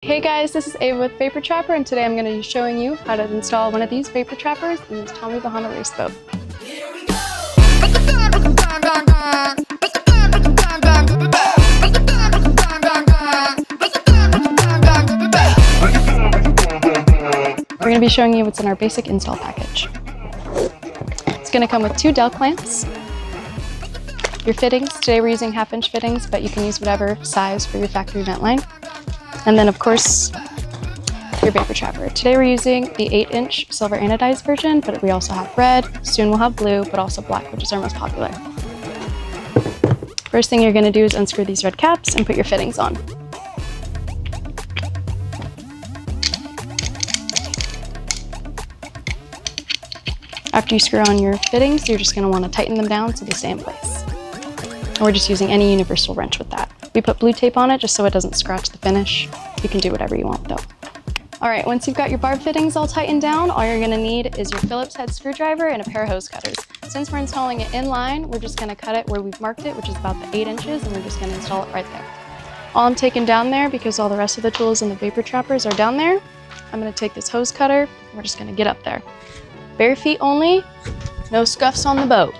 Hey guys, this is Ava with Vapor Trapper, and today I'm going to be showing you how to install one of these vapor trappers in this Tommy Bahama race boat. We're going to be showing you what's in our basic install package. It's going to come with 2 dowel clamps, your fittings. Today we're using 1/2-inch fittings, but you can use whatever size for your factory vent line. And then of course, your vapor trapper. Today we're using the 8-inch silver anodized version, but we also have red, soon we'll have blue, but also black, which is our most popular. First thing you're going to do is unscrew these red caps and put your fittings on. After you screw on your fittings, you're just going to want to tighten them down so they stay in place. And we're just using any universal wrench with that. We put blue tape on it just so it doesn't scratch the finish. You can do whatever you want though. All right, once you've got your barb fittings all tightened down, all you're gonna need is your Phillips head screwdriver and a pair of hose cutters. Since we're installing it in line, we're just gonna cut it where we've marked it, which is about the 8 inches, and we're just gonna install it right there. All I'm taking down there, because all the rest of the tools in the vapor trappers are down there, I'm gonna take this hose cutter, and we're just gonna get up there. Bare feet only, no scuffs on the boat.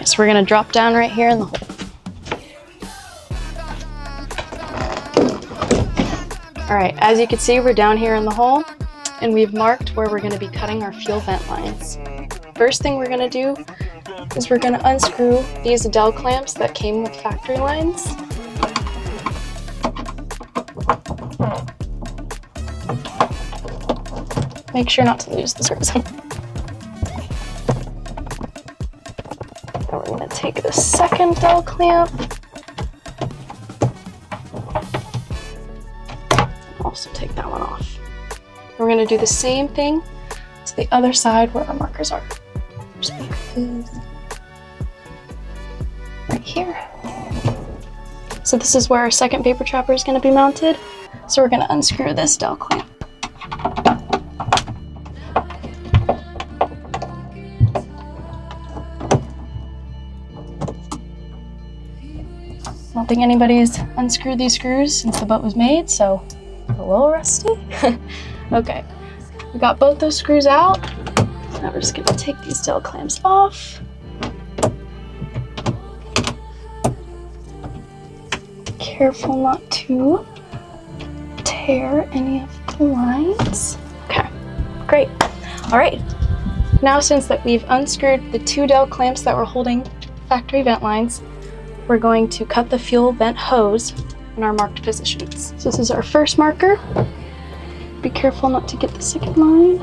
So we're going to drop down right here in the hole. All right, as you can see, we're down here in the hole, and we've marked where we're going to be cutting our fuel vent lines. First thing we're going to do is we're going to unscrew these dowel clamps that came with factory lines. Make sure not to lose the screws. We're going to take the second dowel clamp. Also take that one off. We're going to do the same thing to the other side where our markers are. Just right here. So this is where our second vapor trapper is going to be mounted. So we're going to unscrew this dowel clamp. I don't think anybody's unscrewed these screws since the boat was made, so a little rusty. Okay, we got both those screws out. Now we're just gonna take these dowel clamps off. Careful not to tear any of the lines. Okay, great. All right, now since that we've unscrewed the 2 dowel clamps that were holding factory vent lines, we're going to cut the fuel vent hose in our marked positions. So this is our first marker. Be careful not to get the second line.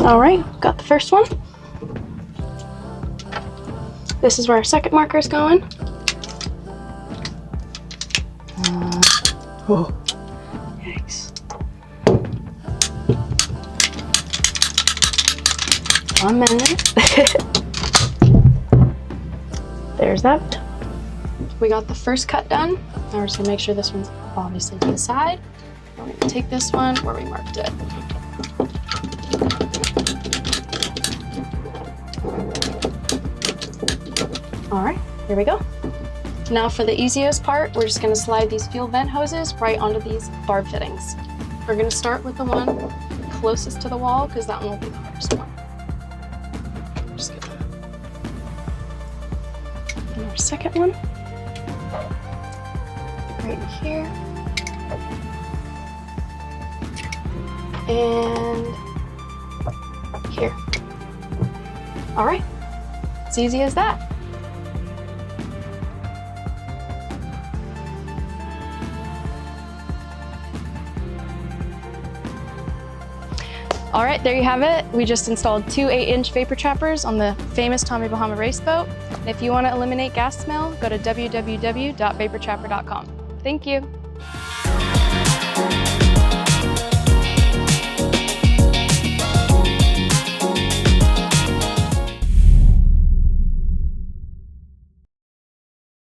All right, got the first one. This is where our second marker is going. Oh, yikes. 1 minute. There's that. We got the first cut done. Now we're just gonna make sure this one's obviously to the side. We're gonna take this one where we marked it. All right, here we go. Now for the easiest part, we're just gonna slide these fuel vent hoses right onto these barb fittings. We're gonna start with the one closest to the wall because that one will be the hardest one. And our second one, right here, and here. All right, it's easy as that. All right, there you have it. We just installed 2 8-inch vapor trappers on the famous Tommy Bahama race boat. And if you want to eliminate gas smell, go to www.vaportrapper.com. Thank you.